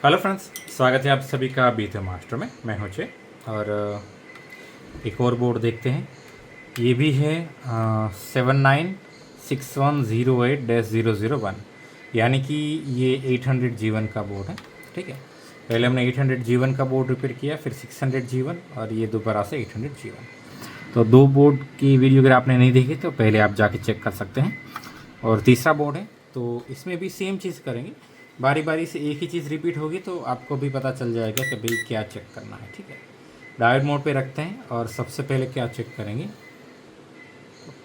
Hello friends, स्वागत है आप सभी का बीते मास्टर में। मैं हूं चे और एक और बोर्ड देखते हैं। ये भी है 796108-001, यानी कि ये 800 जीवन का बोर्ड है। ठीक है, पहले हमने 800 जीवन का बोर्ड रिपेयर किया, फिर 600 जीवन और ये दोबारा से 800 जीवन। तो दो बोर्ड की वीडियो अगर आपने नहीं देखी तो पहले आप जाके चेक कर सकते हैं। और तीसरा बोर्ड है तो इसमें भी सेम चीज़ करेंगे, बारी बारी से एक ही चीज़ रिपीट होगी तो आपको भी पता चल जाएगा कि भाई क्या चेक करना है। ठीक है, डायोड मोड पे रखते हैं और सबसे पहले क्या चेक करेंगे,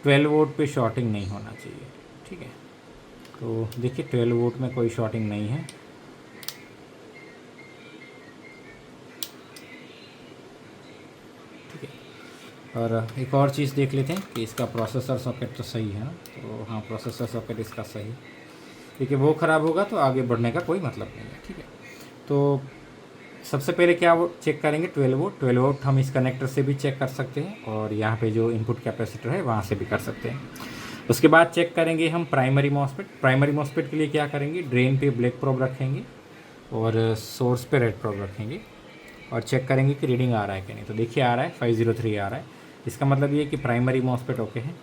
12 वोल्ट पे शॉर्टिंग नहीं होना चाहिए। ठीक है, तो देखिए 12 वोल्ट में कोई शॉर्टिंग नहीं है। ठीक है, और एक और चीज़ देख लेते हैं कि इसका प्रोसेसर सॉकेट तो सही है ना। तो हाँ, प्रोसेसर सॉकेट इसका सही। देखिए वो ख़राब होगा तो आगे बढ़ने का कोई मतलब नहीं है। ठीक है, तो सबसे पहले क्या वो चेक करेंगे, 12 वोल्ट हम इस कनेक्टर से भी चेक कर सकते हैं और यहाँ पे जो इनपुट कैपेसिटर है वहाँ से भी कर सकते हैं। उसके बाद चेक करेंगे हम प्राइमरी मॉस्फेट। प्राइमरी मॉस्फेट के लिए क्या करेंगे, ड्रेन पे ब्लैक प्रोब रखेंगे और सोर्स पे रेड प्रोब रखेंगे और चेक करेंगे कि रीडिंग आ रहा है कि नहीं। तो देखिए आ रहा है 503 आ रहा है। इसका मतलब ये कि प्राइमरी मॉस्फेट ओके है।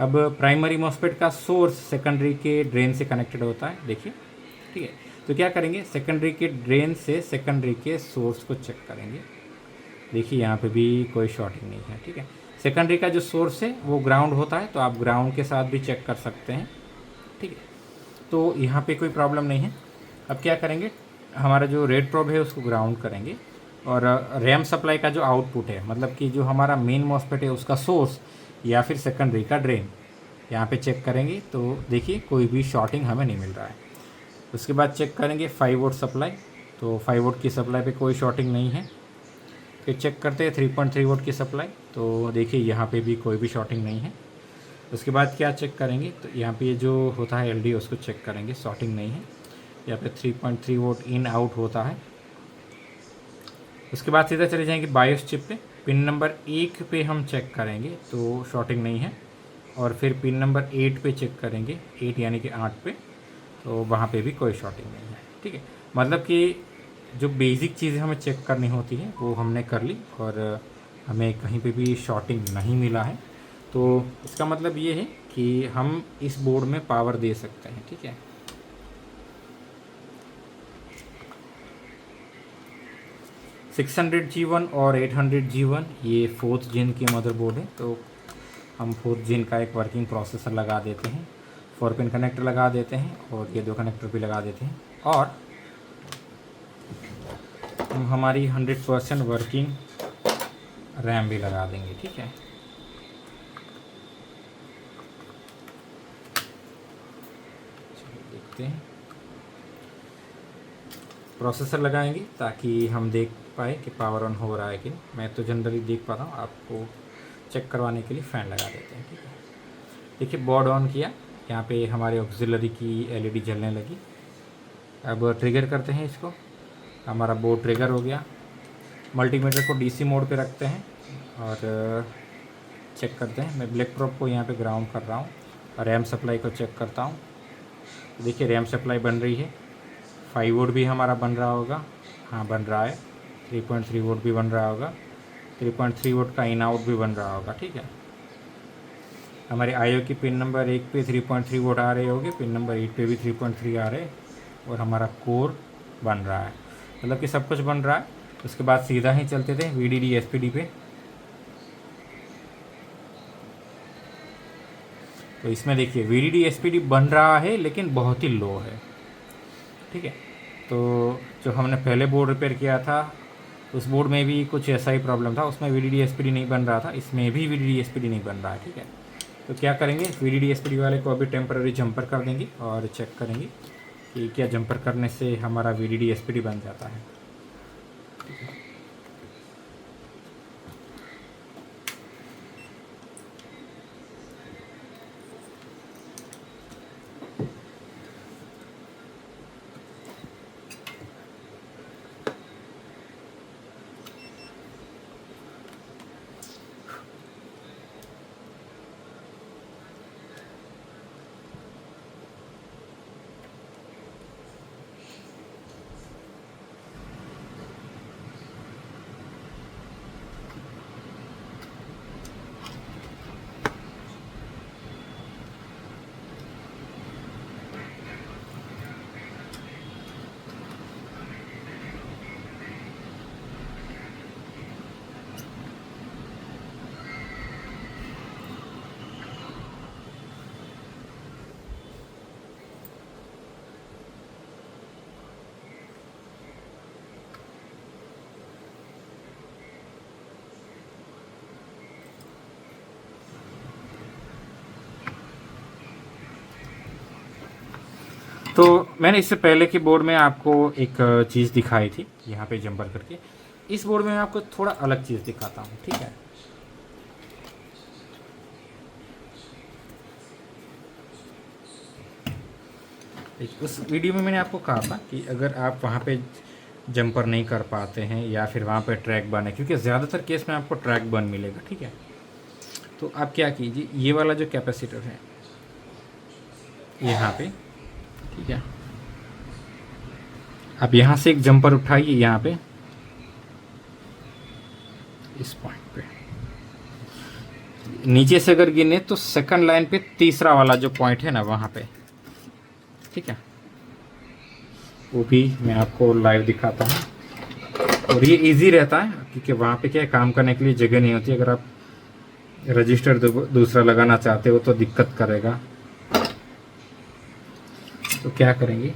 अब प्राइमरी मॉस्फेट का सोर्स सेकेंडरी के ड्रेन से कनेक्टेड होता है, देखिए। ठीक है, तो क्या करेंगे, सेकेंडरी के ड्रेन से सेकेंडरी के सोर्स को चेक करेंगे। देखिए यहाँ पे भी कोई शॉर्टिंग नहीं है। ठीक है, सेकेंडरी का जो सोर्स है वो ग्राउंड होता है तो आप ग्राउंड के साथ भी चेक कर सकते हैं। ठीक है, तो यहाँ पे कोई प्रॉब्लम नहीं है। अब क्या करेंगे, हमारा जो रेड प्रोब है उसको ग्राउंड करेंगे और रैम सप्लाई का जो आउटपुट है, मतलब कि जो हमारा मेन मॉस्फेट है उसका सोर्स या फिर सेकेंडरी का ड्रेन, यहाँ पे चेक करेंगे तो देखिए कोई भी शॉर्टिंग हमें नहीं मिल रहा है। उसके बाद चेक करेंगे 5 वोल्ट सप्लाई, तो 5 वोल्ट की सप्लाई पे कोई शॉर्टिंग नहीं है। फिर चेक करते हैं 3.3 वोल्ट की सप्लाई, तो देखिए यहाँ पे भी कोई भी शॉर्टिंग नहीं है। उसके बाद क्या चेक करेंगे, तो यहाँ पे जो होता है एलडी उसको चेक करेंगे, शॉर्टिंग नहीं है। यहाँ पे 3.3 वोल्ट इन आउट होता है। उसके बाद सीधा चले जाएंगे बायोस चिप पे, पिन नंबर 1 पे हम चेक करेंगे तो शॉर्टिंग नहीं है। और फिर पिन नंबर 8 पे चेक करेंगे, 8 यानी कि 8 पे, तो वहाँ पे भी कोई शॉर्टिंग नहीं है। ठीक है, मतलब कि जो बेसिक चीज़ें हमें चेक करनी होती हैं वो हमने कर ली और हमें कहीं पे भी शॉर्टिंग नहीं मिला है। तो इसका मतलब ये है कि हम इस बोर्ड में पावर दे सकते हैं। ठीक है, 600G1 और 800G1 ये 4th जेन की मदरबोर्ड है। तो हम 4th जेन का एक वर्किंग प्रोसेसर लगा देते हैं, 4 पिन कनेक्टर लगा देते हैं और ये 2 कनेक्टर भी लगा देते हैं और हम हमारी 100% वर्किंग रैम भी लगा देंगे। ठीक है, देखते हैं, प्रोसेसर लगाएंगे ताकि हम देख पाए कि पावर ऑन हो रहा है कि नहीं। मैं तो जनरली देख पाता हूँ, आपको चेक करवाने के लिए फ़ैन लगा देते हैं। ठीक है, देखिए बोर्ड ऑन किया, यहाँ पे हमारे ऑक्सिलरी की एलईडी जलने लगी। अब ट्रिगर करते हैं इसको, हमारा बोर्ड ट्रिगर हो गया। मल्टीमीटर को डीसी मोड पे रखते हैं और चेक करते हैं। मैं ब्लैक प्रोब को यहाँ पे ग्राउंड कर रहा हूँ और रैम सप्लाई को चेक करता हूँ। देखिए रैम सप्लाई बन रही है, 5 वोल्ट भी हमारा बन रहा होगा, हाँ बन रहा है। 3.3 वोल्ट भी बन रहा होगा, 3.3 वोल्ट का इन आउट भी बन रहा होगा। ठीक है, हमारे आईओ की पिन नंबर 1 पे 3.3 वोल्ट आ रहे होंगे, पिन नंबर 8 पे भी 3.3 आ रहे और हमारा कोर बन रहा है, मतलब कि सब कुछ बन रहा है। उसके बाद सीधा ही चलते थे VDD SPD पे। तो इसमें देखिए VDD SPD बन रहा है लेकिन बहुत ही लो है। ठीक है, तो जो हमने पहले बोर्ड रिपेयर किया था उस बोर्ड में भी कुछ ऐसा ही प्रॉब्लम था, उसमें VDD SPD नहीं बन रहा था, इसमें भी VDD SPD नहीं बन रहा है। ठीक है, तो क्या करेंगे, VDD SPD वाले को अभी टेम्पररी जंपर कर देंगे और चेक करेंगे कि क्या जंपर करने से हमारा VDD SPD बन जाता है। ठीक है, तो मैंने इससे पहले के बोर्ड में आपको एक चीज़ दिखाई थी यहाँ पे जंपर करके। इस बोर्ड में मैं आपको थोड़ा अलग चीज़ दिखाता हूँ, ठीक है। उस वीडियो में मैंने आपको कहा था कि अगर आप वहाँ पे जंपर नहीं कर पाते हैं या फिर वहाँ पे ट्रैक बर्न है, क्योंकि ज़्यादातर केस में आपको ट्रैक बर्न मिलेगा, ठीक है। तो आप क्या कीजिए, ये वाला जो कैपेसिटर है यहाँ पे, ठीक है, आप यहाँ से एक जंपर उठाइए यहाँ पे, इस पॉइंट पे नीचे से अगर गिने तो सेकंड लाइन पे तीसरा वाला जो पॉइंट है ना वहाँ पे, ठीक है, वो भी मैं आपको लाइव दिखाता हूँ। और ये इजी रहता है क्योंकि वहाँ पे क्या है, काम करने के लिए जगह नहीं होती। अगर आप रजिस्टर दूसरा लगाना चाहते हो तो दिक्कत करेगा। तो क्या करेंगे,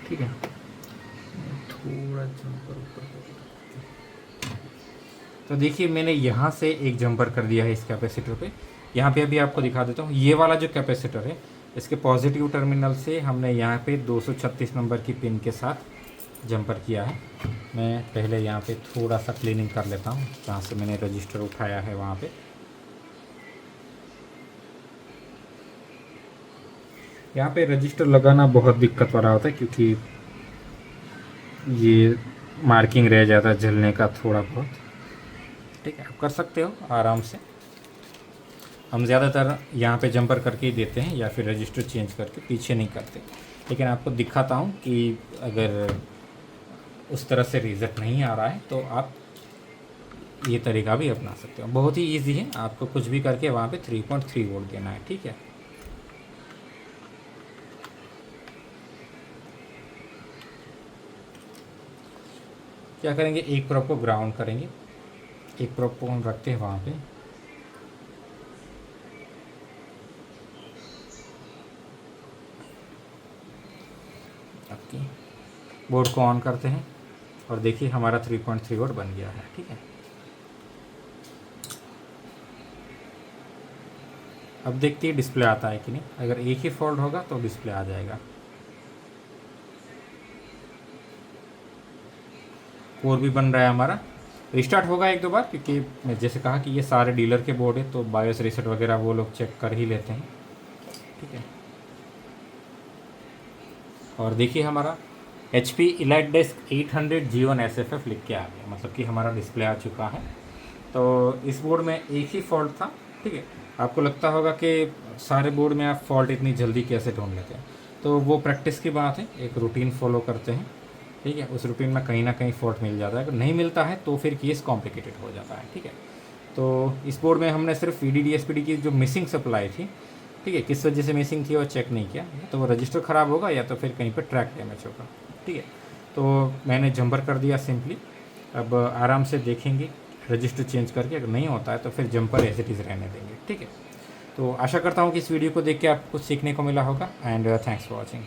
ठीक है, थोड़ा जंपर ऊपर। तो देखिए मैंने यहाँ से एक जंपर कर दिया है इस कैपेसिटर पे। यहाँ पे अभी आपको दिखा देता हूँ, ये वाला जो कैपेसिटर है इसके पॉजिटिव टर्मिनल से हमने यहाँ पे 236 नंबर की पिन के साथ जंपर किया है। मैं पहले यहाँ पे थोड़ा सा क्लीनिंग कर लेता हूँ जहाँ से मैंने रजिस्टर उठाया है वहाँ पे। यहाँ पे रजिस्टर लगाना बहुत दिक्कत वाला होता है क्योंकि ये मार्किंग रह जाता है जलने का थोड़ा बहुत, ठीक है। आप कर सकते हो आराम से। हम ज़्यादातर यहाँ पे जंपर करके ही देते हैं या फिर रजिस्टर चेंज करके, पीछे नहीं करते। लेकिन आपको दिखाता हूँ कि अगर उस तरह से रिज़ल्ट नहीं आ रहा है तो आप ये तरीका भी अपना सकते हो। बहुत ही ईजी है, आपको कुछ भी करके वहाँ पे 3.3 वोल्ट देना है, ठीक है। क्या करेंगे, एक प्रोब को ग्राउंड करेंगे, एक प्रोब को हम रखते हैं वहाँ पे। आपकी बोर्ड को ऑन करते हैं और देखिए हमारा 3.3 वोल्ट बन गया है, ठीक है। अब देखते हैं डिस्प्ले आता है कि नहीं। अगर एक ही फॉल्ट होगा तो डिस्प्ले आ जाएगा। कोर भी बन रहा है हमारा। रिस्टार्ट होगा एक दो बार क्योंकि मैं जैसे कहा कि ये सारे डीलर के बोर्ड है तो बायोस रीसेट वगैरह वो लोग चेक कर ही लेते हैं, ठीक है। और देखिए हमारा HP EliteDesk 800 G1 SFF लिख के आ गया, मतलब कि हमारा डिस्प्ले आ चुका है। तो इस बोर्ड में एक ही फॉल्ट था, ठीक है। आपको लगता होगा कि सारे बोर्ड में आप फॉल्ट इतनी जल्दी कैसे ढूंढ लेते हैं, तो वो प्रैक्टिस की बात है। एक रूटीन फॉलो करते हैं, ठीक है। उस रूटीन में कहीं ना कहीं फॉल्ट मिल जाता है। अगर नहीं मिलता है तो फिर केस कॉम्प्लिकेटेड हो जाता है, ठीक है। तो इस बोर्ड में हमने सिर्फ VDD SPD की जो मिसिंग सप्लाई थी, ठीक है, किस वजह से मिसिंग थी वो चेक नहीं किया। तो वो रजिस्टर ख़राब होगा या तो फिर कहीं पर ट्रैक डैमेज होगा, ठीक है। तो मैंने जंपर कर दिया सिंपली। अब आराम से देखेंगे रजिस्टर चेंज करके, अगर नहीं होता है तो फिर जंपर एज इट इज़ रहने देंगे, ठीक है। तो आशा करता हूँ कि इस वीडियो को देख के आपको कुछ सीखने को मिला होगा। And thanks for watching.